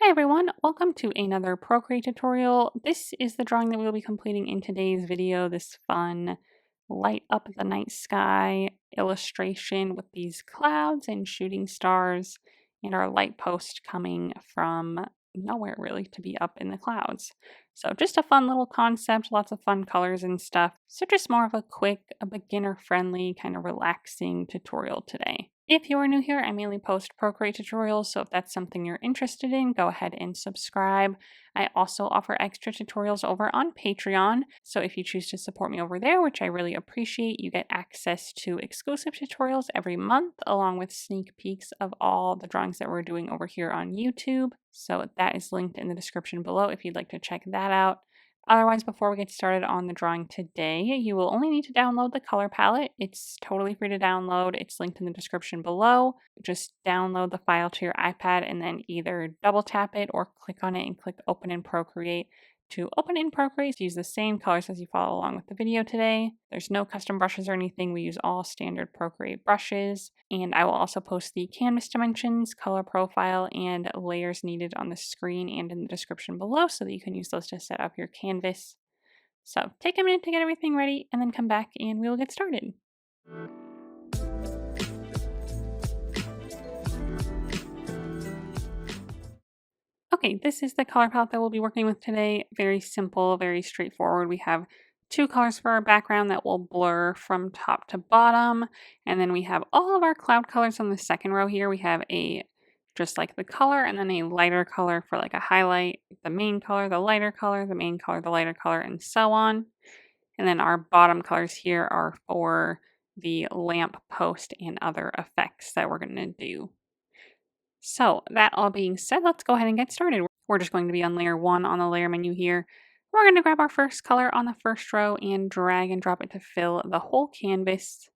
Hi everyone, welcome to another Procreate tutorial. This is the drawing that we'll be completing in today's video, this fun light up the night sky illustration with these clouds and shooting stars and our light post coming from nowhere really to be up in the clouds. So just a fun little concept, lots of fun colors and stuff. So just more of a quick, a beginner friendly, kind of relaxing tutorial today. If you are new here, I mainly post Procreate tutorials, so if that's something you're interested in, go ahead and subscribe. I also offer extra tutorials over on Patreon, so if you choose to support me over there, which I really appreciate, you get access to exclusive tutorials every month, along with sneak peeks of all the drawings that we're doing over here on YouTube. So that is linked in the description below if you'd like to check that out. Otherwise, before we get started on the drawing today, you will only need to download the color palette. It's totally free to download. It's linked in the description below. Just download the file to your iPad and then either double tap it or click on it and click Open in Procreate. To open in Procreate, use the same colors as you follow along with the video today. There's no custom brushes or anything. We use all standard Procreate brushes. And I will also post the canvas dimensions, color profile, and layers needed on the screen and in the description below so that you can use those to set up your canvas. So take a minute to get everything ready and then come back and we will get started. Okay, this is the color palette that we'll be working with today. Very simple, very straightforward. We have two colors for our background that will blur from top to bottom. And then we have all of our cloud colors on the second row here. We have just like the color and then a lighter color for like a highlight, the main color, the lighter color, the main color, the lighter color, and so on. And then our bottom colors here are for the lamp post and other effects that we're going to do. So that all being said, let's go ahead and get started. We're just going to be on layer 1 on the layer menu here. We're going to grab our first color on the first row and drag and drop it to fill the whole canvas.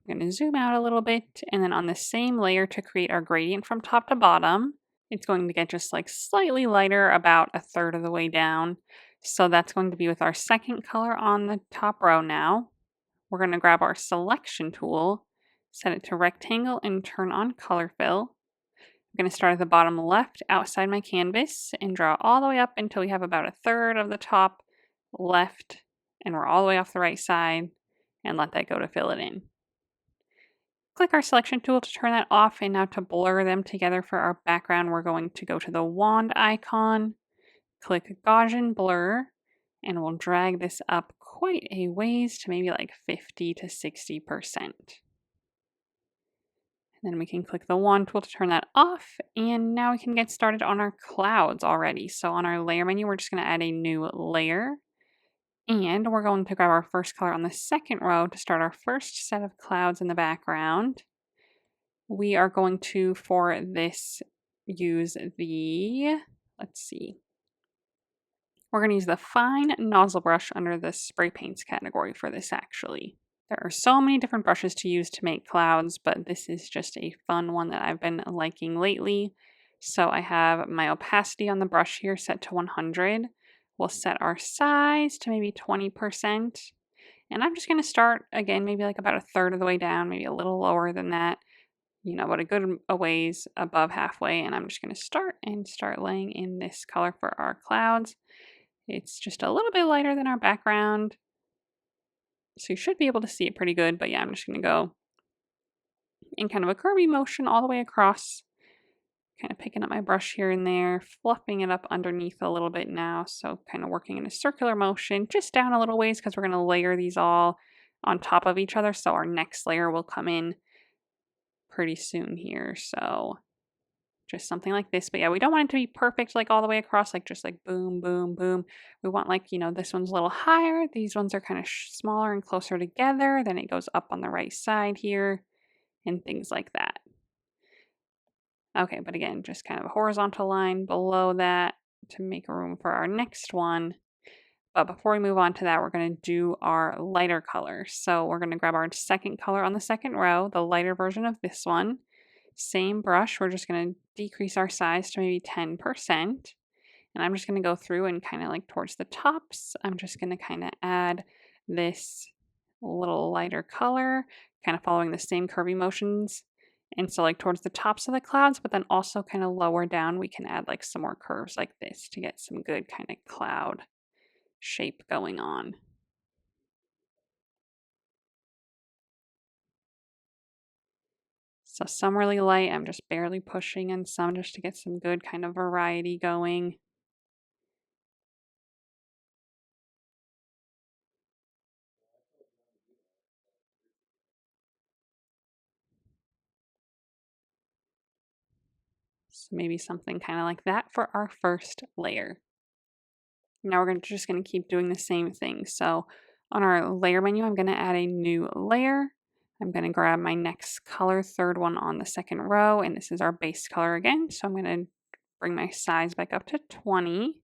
I'm going to zoom out a little bit, and then on the same layer to create our gradient from top to bottom, it's going to get just like slightly lighter, about a third of the way down. So that's going to be with our second color on the top row now. We're going to grab our selection tool, set it to rectangle, and turn on color fill. I'm going to start at the bottom left outside my canvas and draw all the way up until we have about a third of the top left, and we're all the way off the right side, and let that go to fill it in. Click our selection tool to turn that off, and now to blur them together for our background, we're going to go to the wand icon, click Gaussian blur, and we'll drag this up quite a ways to maybe like 50 to 60%. Then we can click the wand tool to turn that off, and now we can get started on our clouds already. So on our layer menu, we're just going to add a new layer, and we're going to grab our first color on the second row to start our first set of clouds in the background. We are going to, for this, use the, we're going to use the fine nozzle brush under the spray paints category for this actually. There are so many different brushes to use to make clouds, but this is just a fun one that I've been liking lately. So I have my opacity on the brush here set to 100. We'll set our size to maybe 20%. And I'm just going to start again, maybe like about a third of the way down, maybe a little lower than that, but a good a ways above halfway. And I'm just going to start laying in this color for our clouds. It's just a little bit lighter than our background, so you should be able to see it pretty good, but yeah, I'm just going to go in kind of a curvy motion all the way across, kind of picking up my brush here and there, fluffing it up underneath a little bit now, so kind of working in a circular motion, just down a little ways because we're going to layer these all on top of each other, so our next layer will come in pretty soon here, so just something like this. But yeah, we don't want it to be perfect like all the way across, like just like boom, boom, boom. We want like, this one's a little higher. These ones are kind of smaller and closer together. Then it goes up on the right side here and things like that. Okay, but again, just kind of a horizontal line below that to make room for our next one. But before we move on to that, we're going to do our lighter color. So we're going to grab our second color on the second row, the lighter version of this one. Same brush, we're just going to decrease our size to maybe 10%. And I'm just going to go through and kind of like towards the tops, I'm just going to kind of add this little lighter color, kind of following the same curvy motions. And so like towards the tops of the clouds, but then also kind of lower down, we can add like some more curves like this to get some good kind of cloud shape going on. So some really light, I'm just barely pushing, and some just to get some good kind of variety going. So maybe something kind of like that for our first layer. Now we're just going to keep doing the same thing. So on our layer menu, I'm going to add a new layer. I'm going to grab my next color, third one on the second row, and this is our base color again. So I'm going to bring my size back up to 20.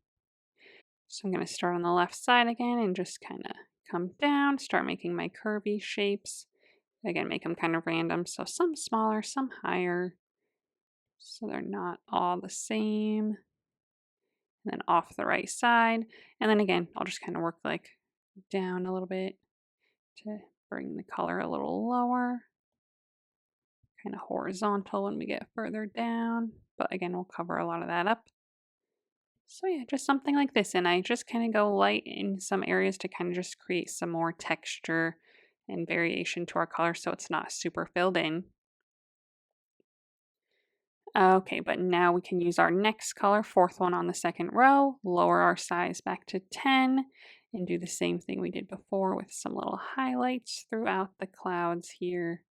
So I'm going to start on the left side again and just kind of come down, start making my curvy shapes. Again, make them kind of random. So some smaller, some higher. So they're not all the same. And then off the right side. And then again, I'll just kind of work like down a little bit to bring the color a little lower. Kind of horizontal when we get further down. But again, we'll cover a lot of that up. So yeah, just something like this. And I just kind of go light in some areas to kind of just create some more texture and variation to our color so it's not super filled in. Okay, but now we can use our next color, fourth one on the second row, lower our size back to 10, and do the same thing we did before with some little highlights throughout the clouds here.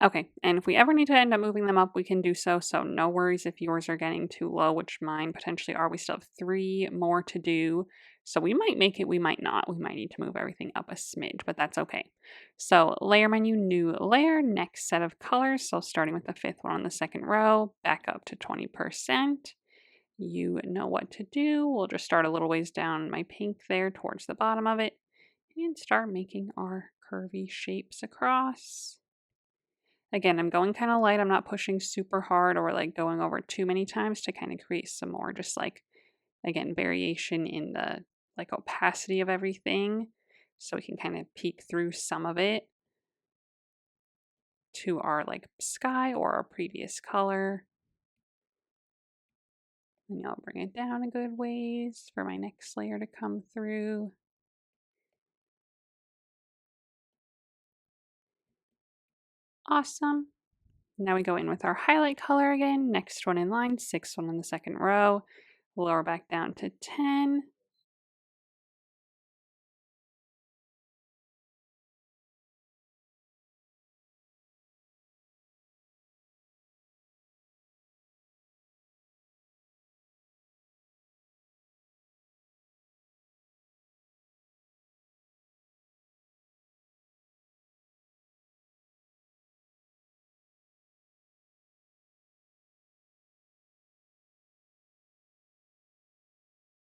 Okay, and if we ever need to end up moving them up, we can do so. So no worries if yours are getting too low, which mine potentially are. We still have 3 more to do. So we might make it, we might not. We might need to move everything up a smidge, but that's okay. So layer menu, new layer, next set of colors. So starting with the 5th one on the second row, back up to 20%. You know what to do. We'll just start a little ways down my pink there towards the bottom of it and start making our curvy shapes across. Again, I'm going kind of light. I'm not pushing super hard or like going over too many times to kind of create some more just like, again, variation in the like opacity of everything. So we can kind of peek through some of it to our like sky or our previous color. And I'll bring it down a good ways for my next layer to come through. Awesome. Now we go in with our highlight color again. Next one in line, 6th one in the second row. Lower back down to 10.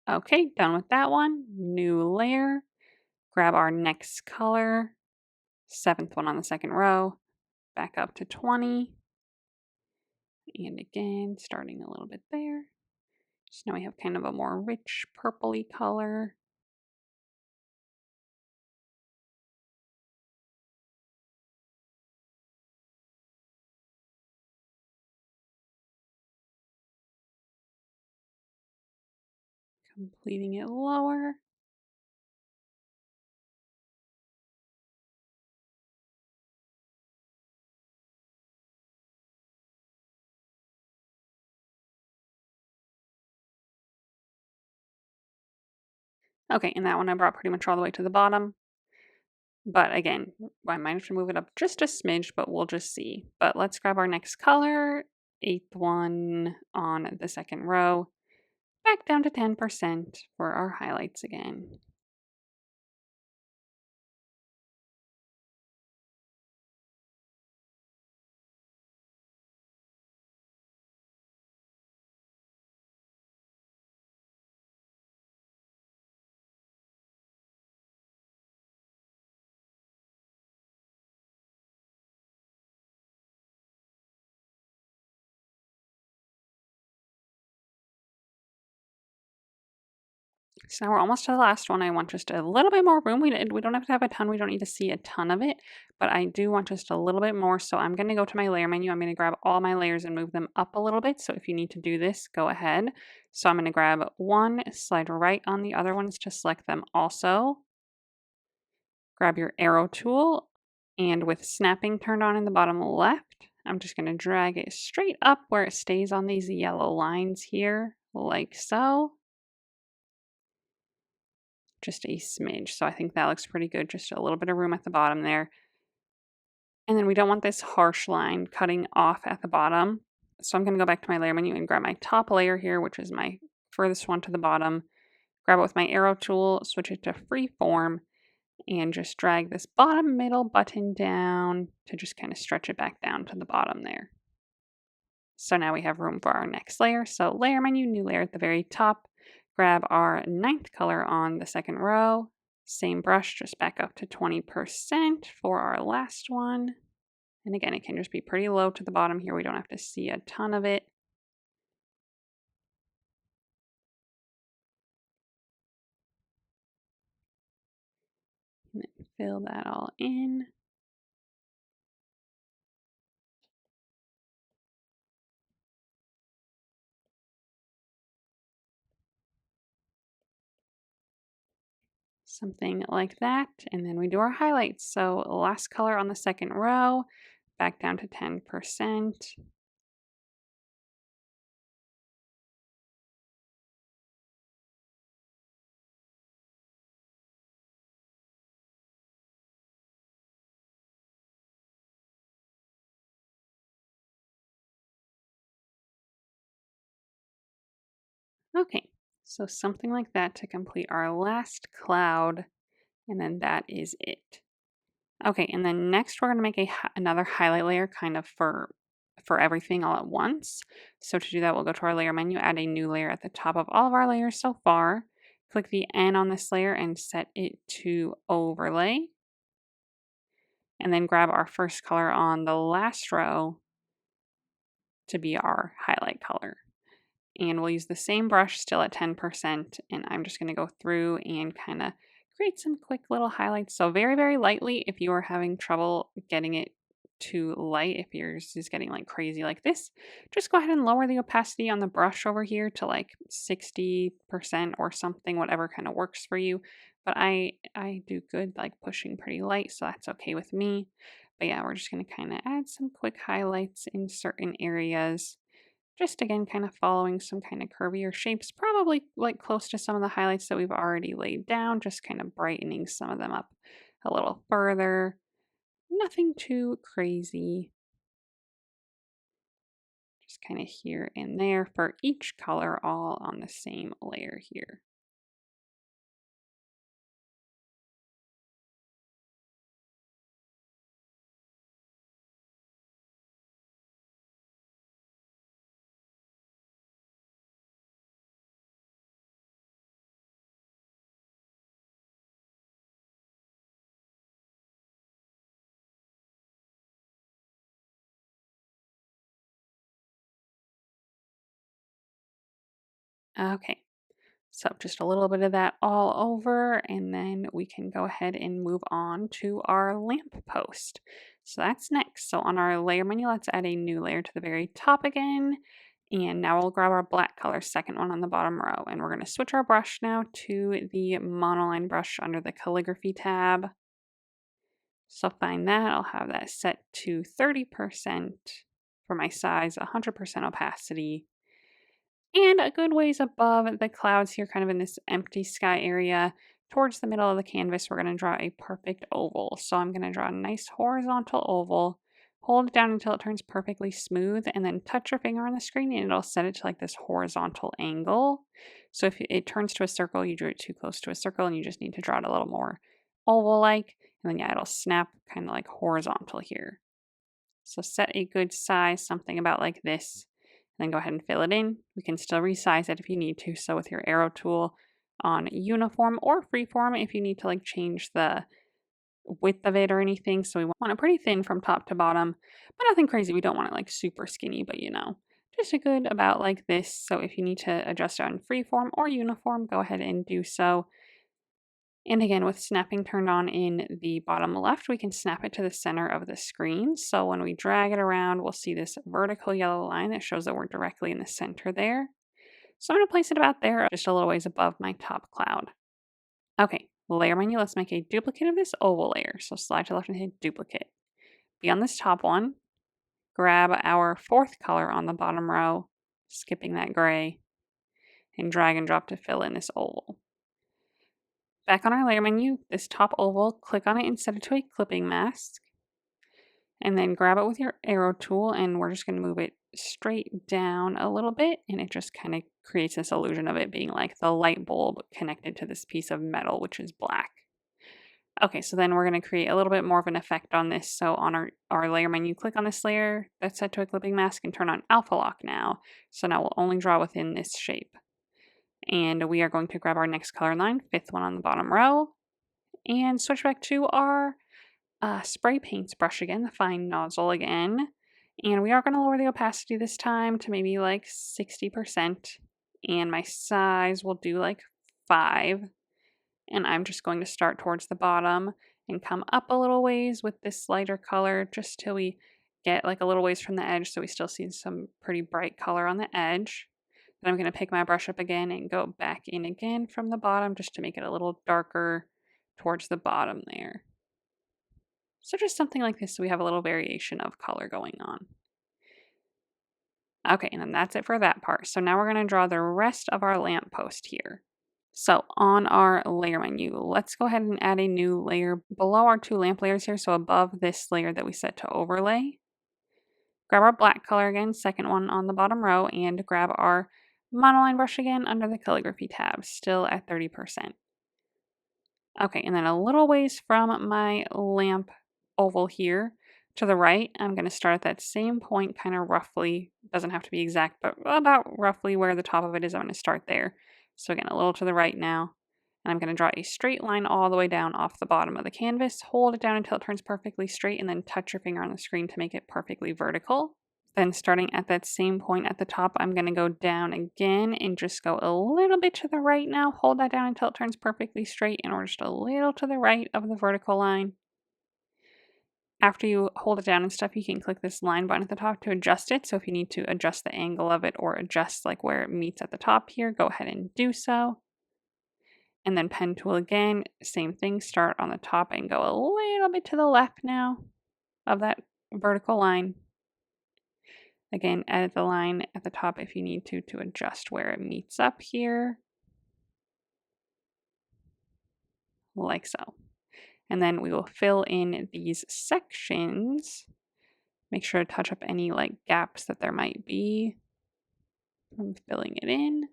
Okay, done with that one. New layer. Grab our next color, 7th one on the second row, back up to 20. And again, starting a little bit there. So now we have kind of a more rich purpley color. Completing it lower. Okay, and that one I brought pretty much all the way to the bottom. But again, I might have to move it up just a smidge, but we'll just see. But let's grab our next color, 8th one on the second row, back down to 10% for our highlights again. So now we're almost to the last one. I want just a little bit more room. We don't have to have a ton. We don't need to see a ton of it, but I do want just a little bit more. So I'm going to go to my layer menu. I'm going to grab all my layers and move them up a little bit. So if you need to do this, go ahead. So I'm going to grab one, slide right on the other ones to select them also. Grab your arrow tool, and with snapping turned on in the bottom left, I'm just going to drag it straight up where it stays on these yellow lines here, like so. Just a smidge. So I think that looks pretty good. Just a little bit of room at the bottom there. And then we don't want this harsh line cutting off at the bottom. So I'm going to go back to my layer menu and grab my top layer here, which is my furthest one to the bottom. Grab it with my arrow tool, switch it to freeform, and just drag this bottom middle button down to just kind of stretch it back down to the bottom there. So now we have room for our next layer. So layer menu, new layer at the very top. Grab our 9th color on the second row. Same brush, just back up to 20% for our last one. And again, it can just be pretty low to the bottom here. We don't have to see a ton of it. And then fill that all in. Something like that. And then we do our highlights. So last color on the second row, back down to 10%. Okay, so something like that to complete our last cloud, and then that is it. Okay, and then next we're going to make another highlight layer kind of for everything all at once. So to do that, we'll go to our layer menu, add a new layer at the top of all of our layers so far. Click the N on this layer and set it to overlay. And then grab our first color on the last row to be our highlight color. And we'll use the same brush still at 10%, and I'm just going to go through and kind of create some quick little highlights. So very, very lightly. If you are having trouble getting it too light, if yours is getting like crazy like this, just go ahead and lower the opacity on the brush over here to like 60% or something, whatever kind of works for you. But I do good like pushing pretty light, so that's okay with me. But yeah, we're just going to kind of add some quick highlights in certain areas. Just again, kind of following some kind of curvier shapes, probably like close to some of the highlights that we've already laid down, just kind of brightening some of them up a little further. Nothing too crazy. Just kind of here and there for each color, all on the same layer here. Okay, so just a little bit of that all over, and then we can go ahead and move on to our lamp post. So that's next. So on our layer menu, let's add a new layer to the very top again. And now we'll grab our black color, second one on the bottom row, and we're going to switch our brush now to the monoline brush under the calligraphy tab. So find that, I'll have that set to 30% for my size, 100% opacity. And a good ways above the clouds here, kind of in this empty sky area, towards the middle of the canvas, we're going to draw a perfect oval. So I'm going to draw a nice horizontal oval, hold it down until it turns perfectly smooth, and then touch your finger on the screen and it'll set it to like this horizontal angle. So if it turns to a circle, you drew it too close to a circle and you just need to draw it a little more oval-like. And then yeah, it'll snap kind of like horizontal here. So set a good size, something about like this. Then go ahead and fill it in. We can still resize it if you need to. So with your arrow tool on uniform or freeform, if you need to like change the width of it or anything. So we want it pretty thin from top to bottom, but nothing crazy. We don't want it like super skinny, but you know, just a good about like this. So if you need to adjust it on freeform or uniform, go ahead and do so. And again, with snapping turned on in the bottom left, we can snap it to the center of the screen. So when we drag it around, we'll see this vertical yellow line that shows that we're directly in the center there. So I'm going to place it about there, just a little ways above my top cloud. Okay, layer menu, let's make a duplicate of this oval layer. So slide to the left and hit duplicate. Be on this top one, grab our fourth color on the bottom row, skipping that gray, and drag and drop to fill in this oval. Back on our layer menu, this top oval, click on it and set it to a clipping mask. And then grab it with your arrow tool, and we're just going to move it straight down a little bit, and it just kind of creates this illusion of it being like the light bulb connected to this piece of metal, which is black. Okay, so then we're going to create a little bit more of an effect on this. So on our layer menu, click on this layer that's set to a clipping mask and turn on alpha lock now. So now we'll only draw within this shape. And we are going to grab our next color line, fifth one on the bottom row, and switch back to our spray paints brush again, the fine nozzle again. And we are going to lower the opacity this time to maybe like 60%. And my size will do like 5. And I'm just going to start towards the bottom and come up a little ways with this lighter color just till we get like a little ways from the edge, so we still see some pretty bright color on the edge. Then I'm going to pick my brush up again and go back in again from the bottom just to make it a little darker towards the bottom there. So just something like this, so we have a little variation of color going on. Okay, and then that's it for that part. So now we're going to draw the rest of our lamppost here. So on our layer menu, let's go ahead and add a new layer below our 2 lamp layers here. So above this layer that we set to overlay, grab our black color again, second one on the bottom row, and grab our monoline brush again under the calligraphy tab, still at 30%. Okay, and then a little ways from my lamp oval here to the right, I'm going to start at that same point, kind of roughly, doesn't have to be exact, but about roughly where the top of it is, I'm going to start there. So again, a little to the right now, and I'm going to draw a straight line all the way down off the bottom of the canvas, hold it down until it turns perfectly straight, and then touch your finger on the screen to make it perfectly vertical. Then starting at that same point at the top, I'm going to go down again and just go a little bit to the right now, hold that down until it turns perfectly straight, and we're just a little to the right of the vertical line. After you hold it down and stuff, you can click this line button at the top to adjust it. So if you need to adjust the angle of it or adjust like where it meets at the top here, go ahead and do so. And then pen tool again, same thing, start on the top and go a little bit to the left now of that vertical line. Again, edit the line at the top if you need to adjust where it meets up here. Like so. And then we will fill in these sections. Make sure to touch up any like gaps that there might be from filling it in.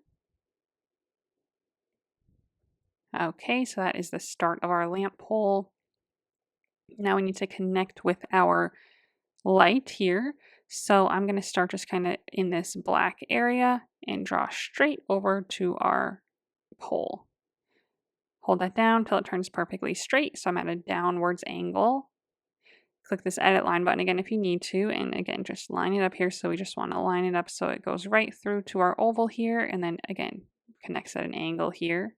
Okay, so that is the start of our lamp pole. Now we need to connect with our light here. So I'm going to start just kind of in this black area and draw straight over to our pole. Hold that down until it turns perfectly straight. So I'm at a downwards angle. Click this edit line button again if you need to. And again, just line it up here. So we just want to line it up so it goes right through to our oval here. And then again, connects at an angle here.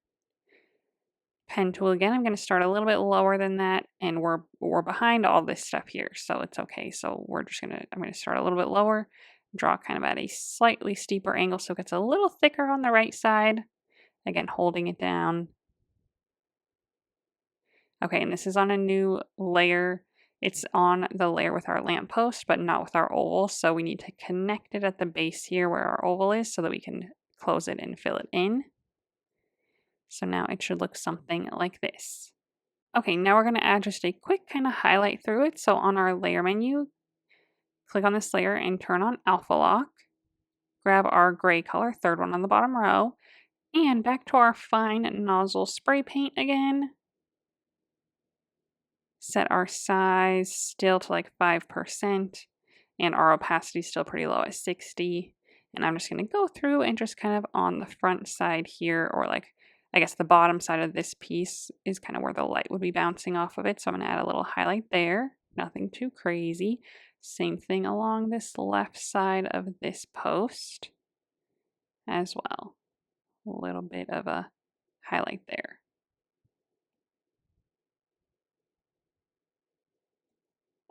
Pen tool again. I'm going to start a little bit lower than that. And we're behind all this stuff here. So it's okay. So I'm going to start a little bit lower. Draw kind of at a slightly steeper angle so it gets a little thicker on the right side. Again, holding it down. Okay, and this is on a new layer. It's on the layer with our lamppost, but not with our oval. So we need to connect it at the base here where our oval is so that we can close it and fill it in. So now it should look something like this. Okay, now we're going to add just a quick kind of highlight through it. So on our layer menu, click on this layer and turn on alpha lock. Grab our gray color, third one on the bottom row, and back to our fine nozzle spray paint again. Set our size still to like 5%, and our opacity still pretty low at 60. And I'm just going to go through and just kind of on the front side here, or like, I guess the bottom side of this piece is kind of where the light would be bouncing off of it. So I'm going to add a little highlight there. Nothing too crazy. Same thing along this left side of this post as well. A little bit of a highlight there.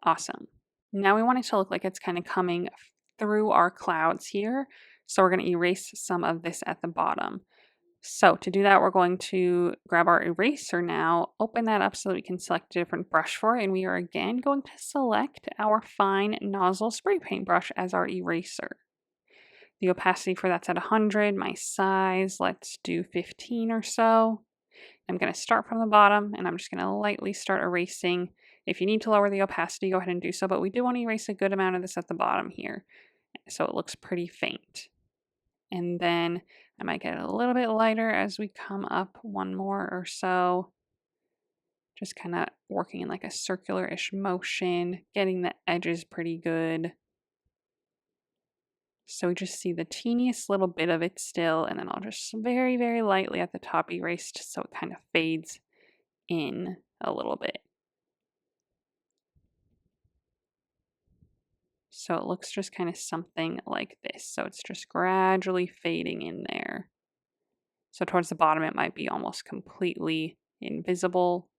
Awesome. Now we want it to look like it's kind of coming through our clouds here. So we're going to erase some of this at the bottom. So to do that, we're going to grab our eraser now, open that up so that we can select a different brush for it. And we are again going to select our fine nozzle spray paint brush as our eraser. The opacity for that's at 100. My size, let's do 15 or so. I'm going to start from the bottom and I'm just going to lightly start erasing. If you need to lower the opacity, go ahead and do so, but we do want to erase a good amount of this at the bottom here so it looks pretty faint. And then I might get it a little bit lighter as we come up one more or so. Just kind of working in like a circular-ish motion, getting the edges pretty good. So we just see the teeniest little bit of it still, and then I'll just very, very lightly at the top erase just so it kind of fades in a little bit. So it looks just kind of something like this. So it's just gradually fading in there. So towards the bottom, it might be almost completely invisible.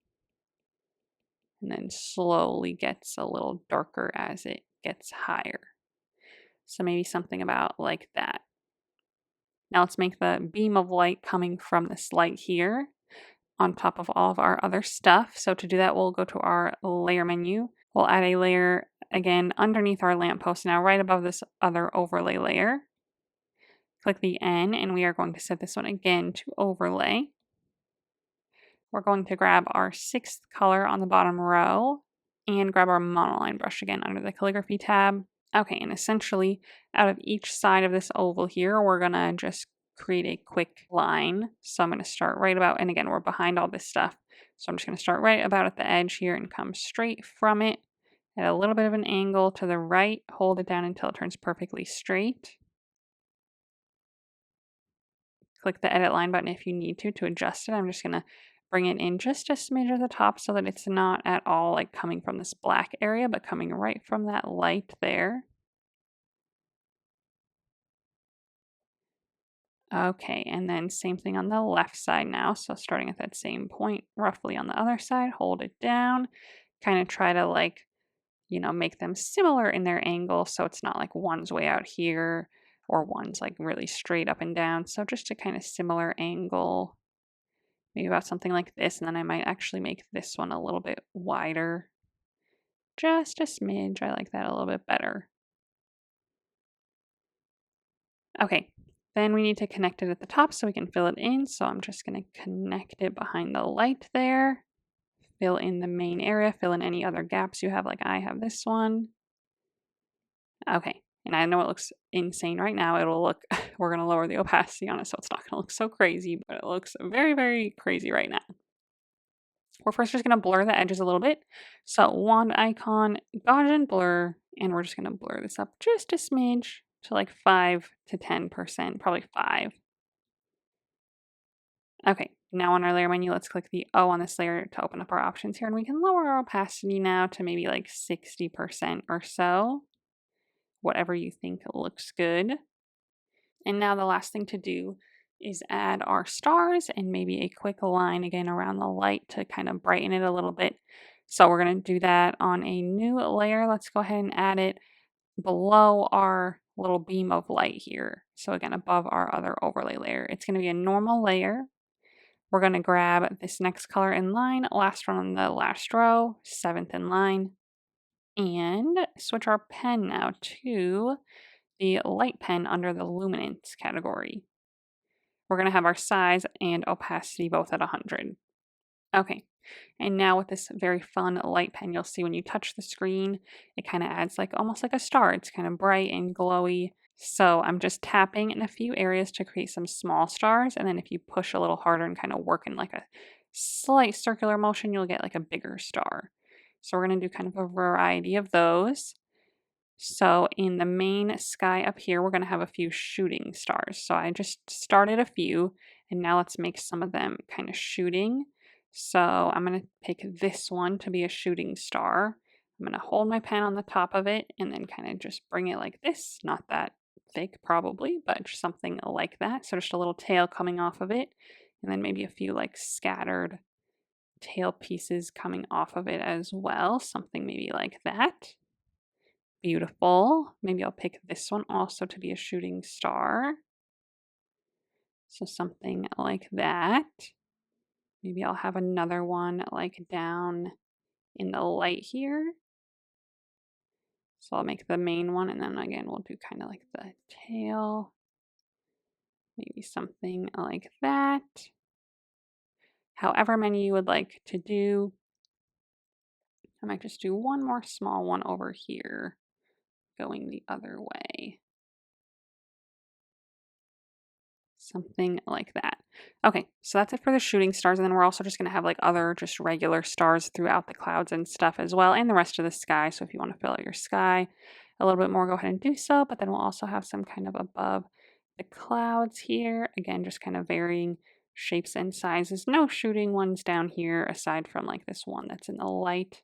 And then slowly gets a little darker as it gets higher. So maybe something about like that. Now let's make the beam of light coming from this light here on top of all of our other stuff. So to do that, we'll go to our layer menu. We'll add a layer again underneath our lamppost now, right above this other overlay layer. Click the N and we are going to set this one again to overlay. We're going to grab our 6th color on the bottom row and grab our monoline brush again under the calligraphy tab. Okay, and essentially out of each side of this oval here, we're going to just create a quick line. So I'm going to start right about, and again, we're behind all this stuff. So I'm just going to start right about at the edge here and come straight from it at a little bit of an angle to the right. Hold it down until it turns perfectly straight. Click the edit line button if you need to adjust it. I'm just going to bring it in just a smidge at the top so that it's not at all like coming from this black area, but coming right from that light there. Okay, and then same thing on the left side now. So starting at that same point, roughly on the other side, hold it down, kind of try to like, make them similar in their angle. So it's not like one's way out here or one's like really straight up and down. So just a kind of similar angle, maybe about something like this. And then I might actually make this one a little bit wider, just a smidge. I like that a little bit better. Okay, then we need to connect it at the top so we can fill it in. So I'm just going to connect it behind the light there. Fill in the main area, fill in any other gaps you have, like I have this one. Okay, and I know it looks insane right now. It'll look, we're going to lower the opacity on it so it's not going to look so crazy, but it looks very, very crazy right now. We're first just going to blur the edges a little bit. So wand icon, Gaussian blur, and we're just going to blur this up just a smidge to like 5 to 10%, probably 5. Okay, now on our layer menu, let's click the O on this layer to open up our options here, and we can lower our opacity now to maybe like 60% or so, whatever you think looks good. And now the last thing to do is add our stars and maybe a quick line again around the light to kind of brighten it a little bit. So we're going to do that on a new layer. Let's go ahead and add it below our little beam of light here. So again, above our other overlay layer. It's going to be a normal layer. We're going to grab this next color in line, last one on the last row, 7th in line, and switch our pen now to the light pen under the luminance category. We're going to have our size and opacity both at 100. Okay, and now with this very fun light pen, you'll see when you touch the screen, it kind of adds like almost like a star. It's kind of bright and glowy. So I'm just tapping in a few areas to create some small stars. And then if you push a little harder and kind of work in like a slight circular motion, you'll get like a bigger star. So we're going to do kind of a variety of those. So in the main sky up here, we're going to have a few shooting stars. So I just started a few, and now let's make some of them kind of shooting. So I'm going to pick this one to be a shooting star. I'm going to hold my pen on the top of it and then kind of just bring it like this. Not that thick probably, but just something like that. So just a little tail coming off of it. And then maybe a few like scattered tail pieces coming off of it as well. Something maybe like that. Beautiful. Maybe I'll pick this one also to be a shooting star. So something like that. Maybe I'll have another one like down in the light here. So I'll make the main one, and then again, we'll do kind of like the tail. Maybe something like that. However many you would like to do. I might just do one more small one over here, going the other way. Something like that. Okay, so that's it for the shooting stars, and then we're also just going to have like other just regular stars throughout the clouds and stuff as well, and the rest of the sky. So if you want to fill out your sky a little bit more, go ahead and do so, but then we'll also have some kind of above the clouds here. Again, just kind of varying shapes and sizes. No shooting ones down here aside from like this one that's in the light.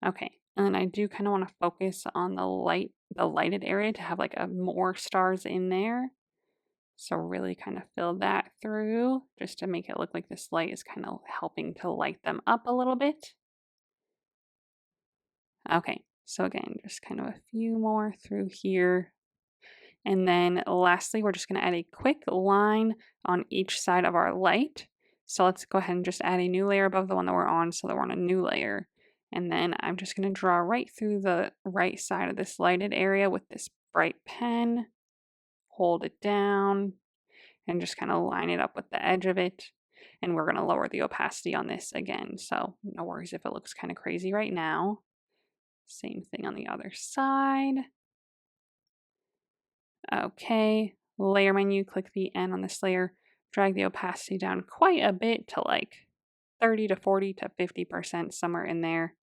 Okay, and then I do kind of want to focus on the lighted area to have like more stars in there. So really kind of fill that through just to make it look like this light is kind of helping to light them up a little bit. Okay, so again, just kind of a few more through here. And then lastly, we're just going to add a quick line on each side of our light. So let's go ahead and just add a new layer above the one that we're on so that we're on a new layer. And then I'm just going to draw right through the right side of this lighted area with this bright pen. Hold it down and just kind of line it up with the edge of it. And we're going to lower the opacity on this again. So no worries if it looks kind of crazy right now. Same thing on the other side. Okay, layer menu, click the N on this layer, drag the opacity down quite a bit to like 30 to 40 to 50%, somewhere in there.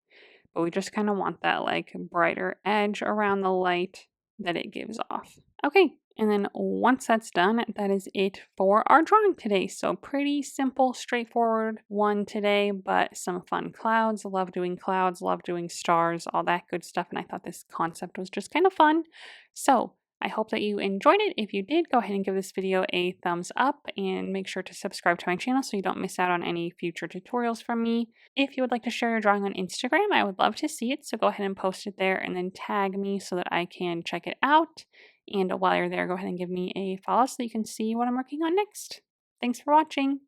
But we just kind of want that like brighter edge around the light that it gives off. Okay, and then once that's done, that is it for our drawing today. So pretty simple, straightforward one today, but some fun clouds. Love doing clouds, love doing stars, all that good stuff. And I thought this concept was just kind of fun. So I hope that you enjoyed it. If you did, go ahead and give this video a thumbs up and make sure to subscribe to my channel so you don't miss out on any future tutorials from me. If you would like to share your drawing on Instagram, I would love to see it. So go ahead and post it there and then tag me so that I can check it out. And while you're there, go ahead and give me a follow so that you can see what I'm working on next. Thanks for watching.